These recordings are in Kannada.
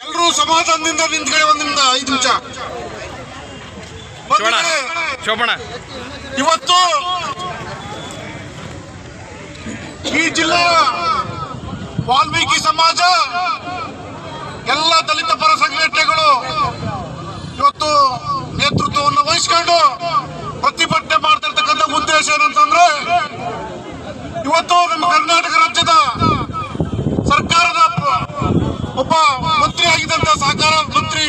ಎಲ್ಲರೂ ಸಮಾಧಾನದಿಂದ ನಿಂತ್ಕೊಳ್ಳಿ. ಒಂದಿಂದ 5 ನಿಮಿಷ. ಇವತ್ತು ಈ ಜಿಲ್ಲೆಯ ವಾಲ್ಮೀಕಿ ಸಮಾಜ, ಎಲ್ಲ ದಲಿತ ಪರ ಸಂಘಟನೆಗಳು ಇವತ್ತು ನೇತೃತ್ವವನ್ನು ವಹಿಸಿಕೊಂಡು ಪ್ರತಿಭಟನೆ ಮಾಡ್ತಿರ್ತಕ್ಕಂಥ ಉದ್ದೇಶ ಏನಂತಂದ್ರೆ, ಇವತ್ತು ನಮ್ಮ ಕರ್ನಾಟಕ ರಾಜ್ಯದ ಸರ್ಕಾರದ ಒಬ್ಬ ಮಂತ್ರಿ ಆಗಿದ್ದಂತ ಸಹಕಾರ ಮಂತ್ರಿ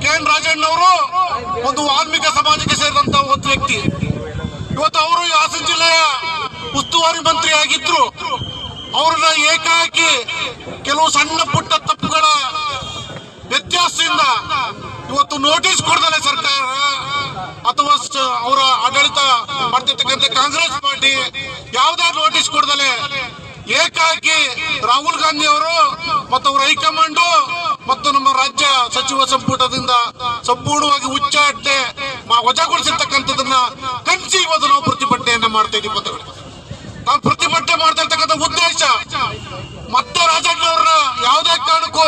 KN ರಾಜಣ್ಣ ಅವರು ಒಂದು ವಾಲ್ಮೀಕಿ ಸಮಾಜಕ್ಕೆ ಸೇರಿದಂತ ಒಂದು ವ್ಯಕ್ತಿ. ಇವತ್ತು ಅವರು ಹಾಸನ ಜಿಲ್ಲೆಯ ಉಸ್ತುವಾರಿ ಮಂತ್ರಿ ಆಗಿದ್ರು. ಅವ್ರನ್ನ ಏಕಾಏಕಿ ಕೆಲವು ಸಣ್ಣ ಪುಟ್ಟ ತಪ್ಪುಗಳ ವ್ಯತ್ಯಾಸದಿಂದ ಇವತ್ತು ನೋಟಿಸ್ ಕೊಡದಲೆ ಸರ್ಕಾರ ಅಥವಾ ಅವರ ಆಡಳಿತ ಮಾಡ್ತಿರ್ತಕ್ಕಂಥ ಕಾಂಗ್ರೆಸ್ ಪಾರ್ಟಿ ಯಾವುದೇ ನೋಟಿಸ್ ಕೊಡದಲೆ ಏಕಾಏಕಿ ರಾಹುಲ್ ಗಾಂಧಿ ಅವರು ಮತ್ತು ಅವರ ಹೈಕಮಾಂಡ್ ಮತ್ತು ನಮ್ಮ ರಾಜ್ಯ ಸಚಿವ ಸಂಪುಟದಿಂದ ಸಂಪೂರ್ಣವಾಗಿ ಉಚ್ಚಾಟನೆ ವಜಾಗೊಳಿಸಿರ್ತಕ್ಕಂಥದನ್ನ ಖಂಡಿಸಿ ಇವತ್ತು ನಾವು ಪ್ರತಿಭಟನೆಯನ್ನ ಮಾಡ್ತಾ ಇದ್ದೀವಿ. ನಾವು ಪ್ರತಿಭಟನೆ ಮಾಡ್ತಾ ಇರ್ತಕ್ಕಂಥ ಉದ್ದೇಶ, ಮತ್ತೆ ರಾಜಣ್ಣ ಅವ್ರನ್ನ ಯಾವುದೇ ಕಾರಣಕ್ಕೂ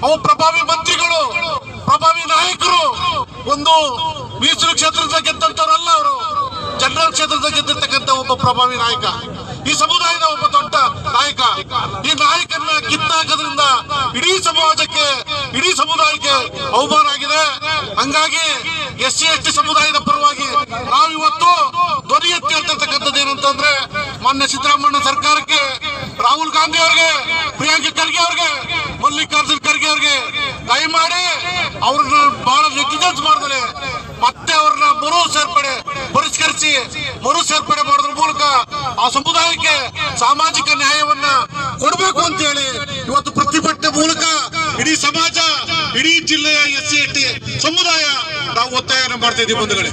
ಅವು ಪ್ರಭಾವಿ ಮಂತ್ರಿಗಳು, ಪ್ರಭಾವಿ ನಾಯಕರು, ಒಂದು ಮೀಸಲು ಕ್ಷೇತ್ರದ ಗೆದ್ದಂತವರಲ್ಲ. ಅವರು ಜನರಲ್ ಕ್ಷೇತ್ರದ ಗೆದ್ದಿರ್ತಕ್ಕಂಥ ಒಬ್ಬ ಪ್ರಭಾವಿ ನಾಯಕ, ಈ ಸಮುದಾಯದ ಒಬ್ಬ ದೊಡ್ಡ ನಾಯಕ. ಈ ನಾಯಕನ್ನ ಕಿತ್ತಾಕೋದ್ರಿಂದ ಇಡೀ ಸಮಾಜಕ್ಕೆ, ಇಡೀ ಸಮುದಾಯಕ್ಕೆ ಅವಮಾನ ಆಗಿದೆ. ಹಂಗಾಗಿ SC/ST ಸಮುದಾಯದ ಪರವಾಗಿ ನಾವು ಇವತ್ತು ಧ್ವನಿ ಎತ್ತಿ ಹೇಳ್ತಿರ್ತಕ್ಕಂಥದ್ದು ಏನಂತಂದ್ರೆ, ಮಾನ್ಯ ಸಿದ್ದರಾಮಯ್ಯ ಸರ್ಕಾರಕ್ಕೆ, ರಾಹುಲ್ ಗಾಂಧಿ ಅವ್ರಿಗೆ, ಪ್ರಿಯಾಂಕ ಖರ್ಗೆ ಅವ್ರಿಗೆ, ಮಲ್ಲಿಕಾರ್ಜುನ್ ಖರ್ಗೆ ಅವ್ರಿಗೆ ದಯಮಾಡಿ ಅವ್ರನ್ನ ಬಹಳ ನೆಗ್ಲಿಜೆನ್ಸ್ ಮಾಡಿದ್ರೆ ಮತ್ತೆ ಅವ್ರನ್ನ ಮರು ಸೇರ್ಪಡೆ ಮಾಡೋದ್ರ ಮೂಲಕ ಆ ಸಮುದಾಯಕ್ಕೆ ಸಾಮಾಜಿಕ ನ್ಯಾಯವನ್ನ ಕೊಡಬೇಕು ಅಂತ ಹೇಳಿ ಇವತ್ತು ಪ್ರತಿಭಟನೆ ಮೂಲಕ ಇಡೀ ಸಮಾಜ, ಇಡೀ ಜಿಲ್ಲೆಯ SC/ST ಸಮುದಾಯ ನಾವು ಒತ್ತಾಯನ ಮಾಡ್ತಾ ಇದ್ದೀವಿ ಬಂಧುಗಳೇ.